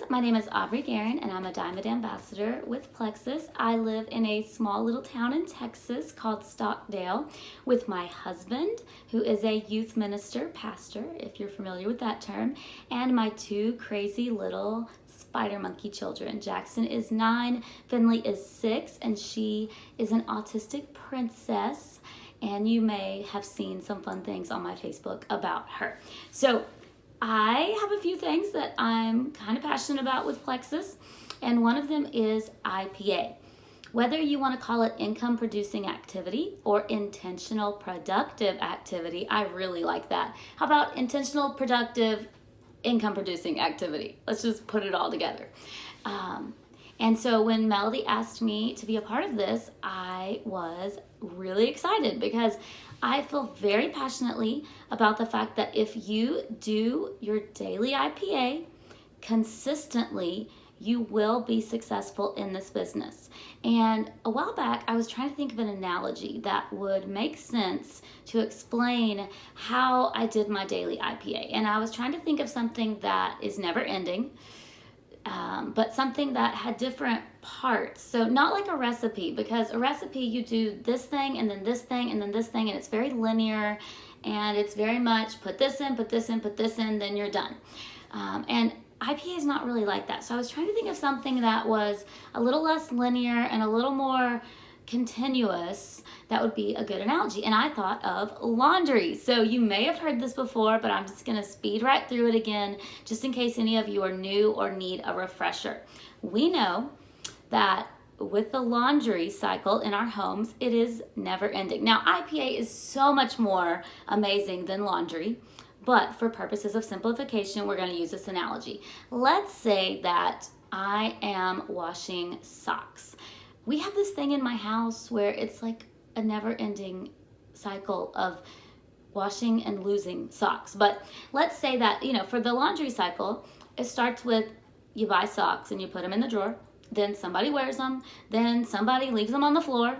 my name is Aubrey Guerin and I'm a Diamond Ambassador with Plexus. I live in a small little town in Texas called Stockdale with my husband, who is a youth minister, pastor, if you're familiar with that term, and my two crazy little spider monkey children. Jackson is 9, Finley is 6, and she is an autistic princess, and you may have seen some fun things on my Facebook about her. So I have a few things that I'm kind of passionate about with Plexus, and one of them is IPA. Whether you want to call it income producing activity or intentional productive activity, I really like that. How about intentional productive income producing activity? Let's just put it all together. And so when Melody asked me to be a part of this, I was really excited because I feel very passionately about the fact that if you do your daily IPA consistently, you will be successful in this business. And a while back, I was trying to think of an analogy that would make sense to explain how I did my daily IPA. And I was trying to think of something that is never ending, but something that had different parts. So not like a recipe, because a recipe, you do this thing and then this thing and then this thing, and it's very linear, and it's very much put this in, put this in, put this in, then you're done. And IPA is not really like that. So I was trying to think of something that was a little less linear and a little more continuous. That would be a good analogy. And I thought of laundry. So you may have heard this before, but I'm just going to speed right through it again, just in case any of you are new or need a refresher. We know that with the laundry cycle in our homes, it is never ending. Now, IPA is so much more amazing than laundry, but for purposes of simplification, we're going to use this analogy. Let's say that I am washing socks. We have this thing in my house where it's like a never-ending cycle of washing and losing socks. But let's say that, for the laundry cycle, it starts with you buy socks and you put them in the drawer. Then somebody wears them. Then somebody leaves them on the floor.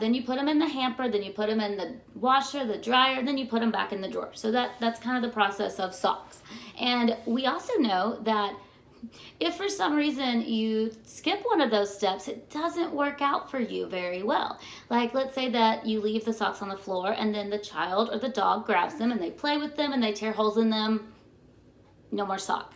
Then you put them in the hamper. Then you put them in the washer, the dryer. Then you put them back in the drawer. So that's kind of the process of socks. And we also know that if for some reason you skip one of those steps, it doesn't work out for you very well. Like, let's say that you leave the socks on the floor and then the child or the dog grabs them and they play with them and they tear holes in them. No more sock.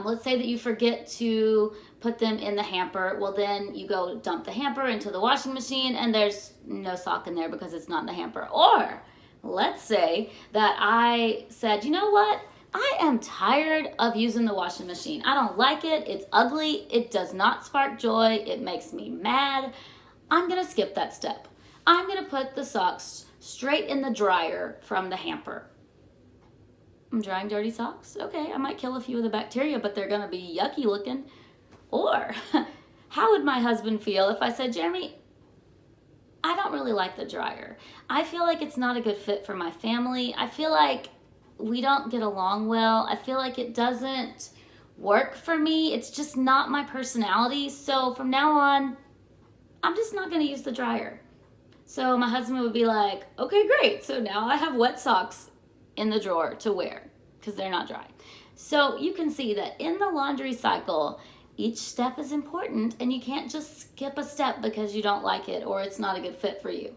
Let's say that you forget to put them in the hamper. Well, then you go dump the hamper into the washing machine and there's no sock in there because it's not in the hamper. Or let's say that I said, you know what? I am tired of using the washing machine. I don't like it. It's ugly. It does not spark joy. It makes me mad. I'm going to skip that step. I'm going to put the socks straight in the dryer from the hamper. I'm drying dirty socks? Okay, I might kill a few of the bacteria, but they're going to be yucky looking. Or how would my husband feel if I said, Jeremy, I don't really like the dryer. I feel like it's not a good fit for my family. I feel like we don't get along well. I feel like it doesn't work for me. It's just not my personality. So from now on, I'm just not going to use the dryer. So my husband would be like, okay, great. So now I have wet socks in the drawer to wear because they're not dry. So you can see that in the laundry cycle, each step is important and you can't just skip a step because you don't like it or it's not a good fit for you.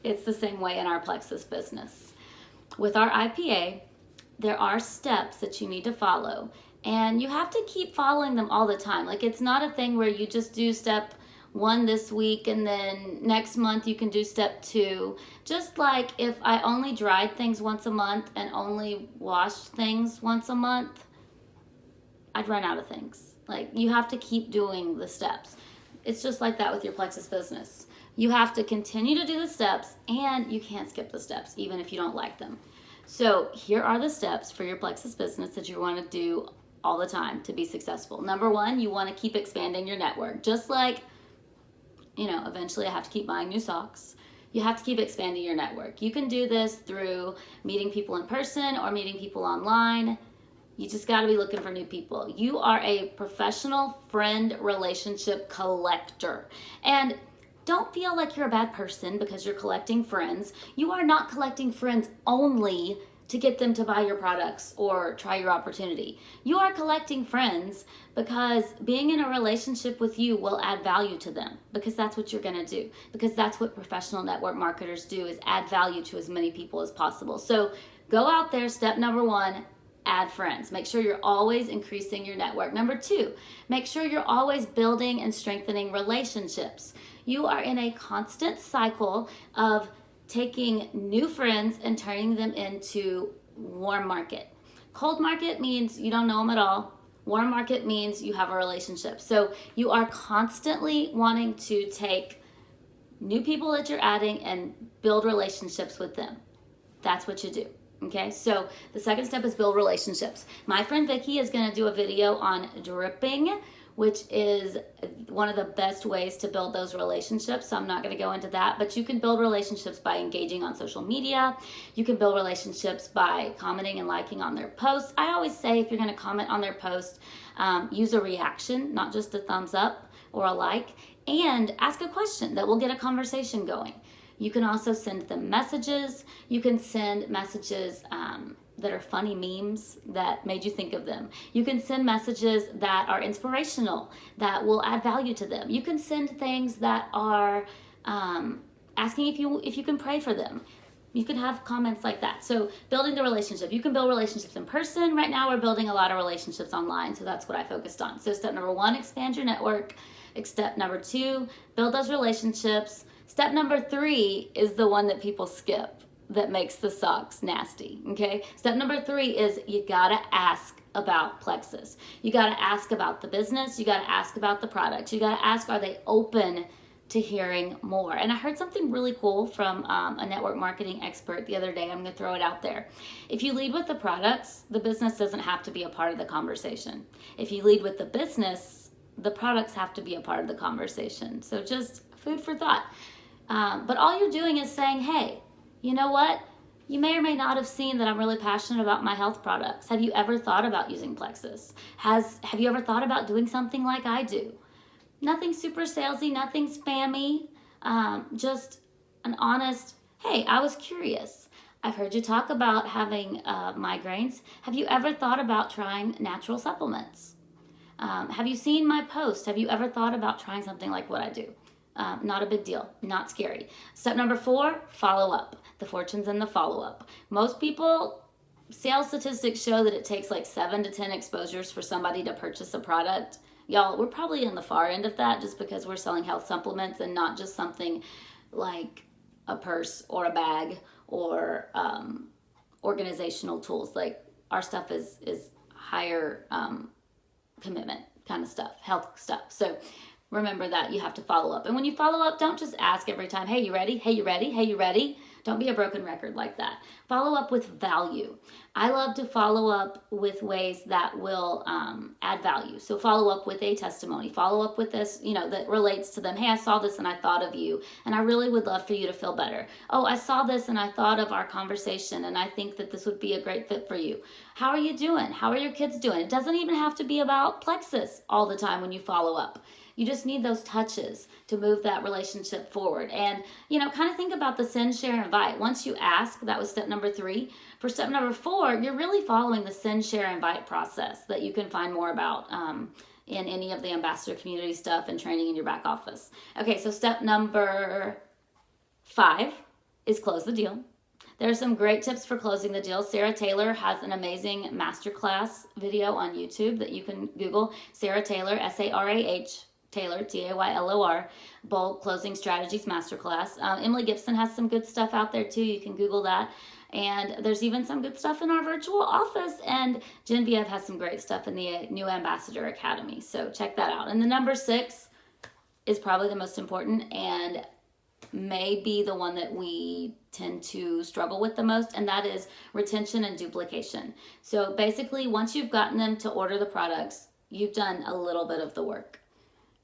It's the same way in our Plexus business. With our IPA, there are steps that you need to follow, and you have to keep following them all the time. Like, it's not a thing where you just do step 1 this week and then next month you can do step 2. Just like if I only dried things once a month and only washed things once a month, I'd run out of things. Like, you have to keep doing the steps. It's just like that with your Plexus business. You have to continue to do the steps, and you can't skip the steps, even if you don't like them. So here are the steps for your Plexus business that you want to do all the time to be successful. Number 1, you want to keep expanding your network. Just like, eventually I have to keep buying new socks. You have to keep expanding your network. You can do this through meeting people in person or meeting people online. You just got to be looking for new people. You are a professional friend relationship collector. And don't feel like you're a bad person because you're collecting friends. You are not collecting friends only to get them to buy your products or try your opportunity. You are collecting friends because being in a relationship with you will add value to them, because that's what you're going to do, because that's what professional network marketers do, is add value to as many people as possible. So go out there. Step number 1, add friends. Make sure you're always increasing your network. Number 2, make sure you're always building and strengthening relationships. You are in a constant cycle of taking new friends and turning them into warm market. Cold market means you don't know them at all. Warm market means you have a relationship. So you are constantly wanting to take new people that you're adding and build relationships with them. That's what you do. Okay, so the second step is build relationships. My friend Vicky is going to do a video on dripping, which is one of the best ways to build those relationships. So I'm not going to go into that, but you can build relationships by engaging on social media. You can build relationships by commenting and liking on their posts. I always say, if you're going to comment on their post, use a reaction, not just a thumbs up or a like, and ask a question that will get a conversation going. You can also send them messages. You can send messages that are funny memes that made you think of them. You can send messages that are inspirational, that will add value to them. You can send things that are asking if you can pray for them. You can have comments like that. So building the relationship. You can build relationships in person. Right now we're building a lot of relationships online, so that's what I focused on. So step number 1, expand your network. Step number 2, build those relationships. Step number 3 is the one that people skip, that makes the socks nasty, okay? Step number 3 is you gotta ask about Plexus. You gotta ask about the business. You gotta ask about the products. You gotta ask, are they open to hearing more? And I heard something really cool from a network marketing expert the other day. I'm gonna throw it out there. If you lead with the products, the business doesn't have to be a part of the conversation. If you lead with the business, the products have to be a part of the conversation. So just food for thought. But all you're doing is saying, hey, you know what? You may or may not have seen that I'm really passionate about my health products. Have you ever thought about using Plexus? Have you ever thought about doing something like I do? Nothing super salesy, nothing spammy, just an honest, hey, I was curious. I've heard you talk about having migraines. Have you ever thought about trying natural supplements? Have you seen my post? Have you ever thought about trying something like what I do? Not a big deal, not scary. Step number 4, follow up. The fortune's in the follow-up. Most people, sales statistics show that it takes like 7 to 10 exposures for somebody to purchase a product. Y'all, we're probably in the far end of that, just because we're selling health supplements and not just something like a purse or a bag or organizational tools. Like, our stuff is higher commitment kind of stuff, health stuff. So remember that you have to follow up. And when you follow up, don't just ask every time, hey, you ready? Hey, you ready? Hey, you ready? Don't be a broken record like that. Follow up with value. I love to follow up with ways that will add value. So follow up with a testimony. Follow up with this, that relates to them. Hey, I saw this and I thought of you, and I really would love for you to feel better. Oh, I saw this and I thought of our conversation, and I think that this would be a great fit for you. How are you doing? How are your kids doing? It doesn't even have to be about Plexus all the time when you follow up. You just need those touches to move that relationship forward. And, kind of think about the send, share, invite. Once you ask, that was step number 3. For step number 4, you're really following the send, share, invite process that you can find more about in any of the ambassador community stuff and training in your back office. Okay, so step number 5 is close the deal. There are some great tips for closing the deal. Sarah Taylor has an amazing masterclass video on YouTube that you can Google. Sarah Taylor, S-A-R-A-H, Taylor, T-A-Y-L-O-R, Bold Closing Strategies Masterclass. Emily Gibson has some good stuff out there too. You can Google that. And there's even some good stuff in our virtual office. And Genevieve has some great stuff in the New Ambassador Academy. So check that out. And the number 6 is probably the most important and may be the one that we tend to struggle with the most, and that is retention and duplication. So basically, once you've gotten them to order the products, you've done a little bit of the work.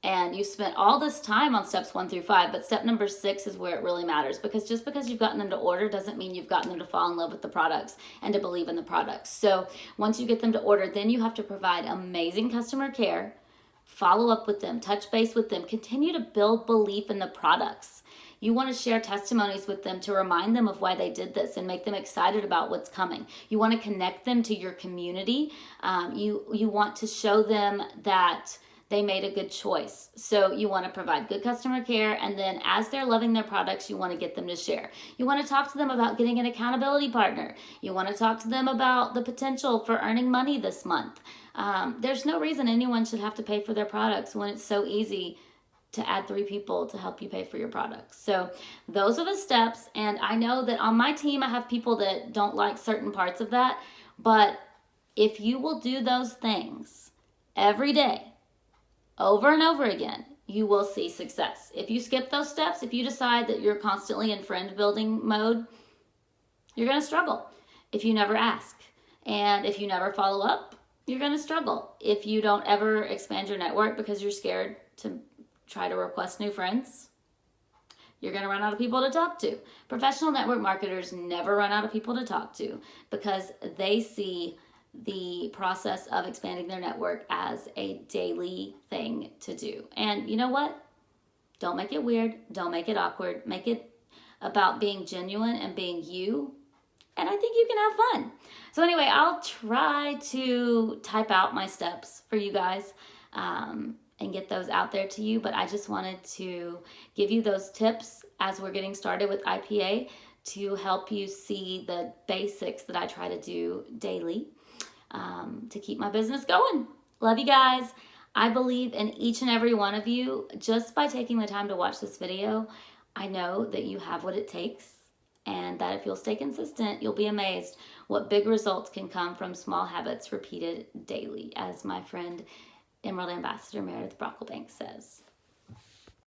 And you spent all this time on steps 1 through 5, but step number 6 is where it really matters, because just because you've gotten them to order doesn't mean you've gotten them to fall in love with the products and to believe in the products. So once you get them to order, then you have to provide amazing customer care, follow up with them, touch base with them, continue to build belief in the products. You want to share testimonies with them to remind them of why they did this and make them excited about what's coming. You want to connect them to your community. You want to show them that they made a good choice. So you want to provide good customer care, and then as they're loving their products, you want to get them to share. You want to talk to them about getting an accountability partner. You want to talk to them about the potential for earning money this month. There's no reason anyone should have to pay for their products when it's so easy to add 3 people to help you pay for your products. So those are the steps, and I know that on my team I have people that don't like certain parts of that, but if you will do those things every day, over and over again, you will see success. If you skip those steps, if you decide that you're constantly in friend building mode, you're going to struggle if you never ask. And if you never follow up, you're going to struggle. If you don't ever expand your network because you're scared to try to request new friends, you're going to run out of people to talk to. Professional network marketers never run out of people to talk to because they see the process of expanding their network as a daily thing to do. And you know what? Don't make it weird. Don't make it awkward. Make it about being genuine and being you. And I think you can have fun. So anyway, I'll try to type out my steps for you guys and get those out there to you. But I just wanted to give you those tips as we're getting started with IPA to help you see the basics that I try to do daily to keep my business going. Love you guys. I believe in each and every one of you. Just by taking the time to watch this video, I know that you have what it takes, and that if you'll stay consistent, you'll be amazed what big results can come from small habits repeated daily, as my friend Emerald Ambassador Meredith Brocklebank says.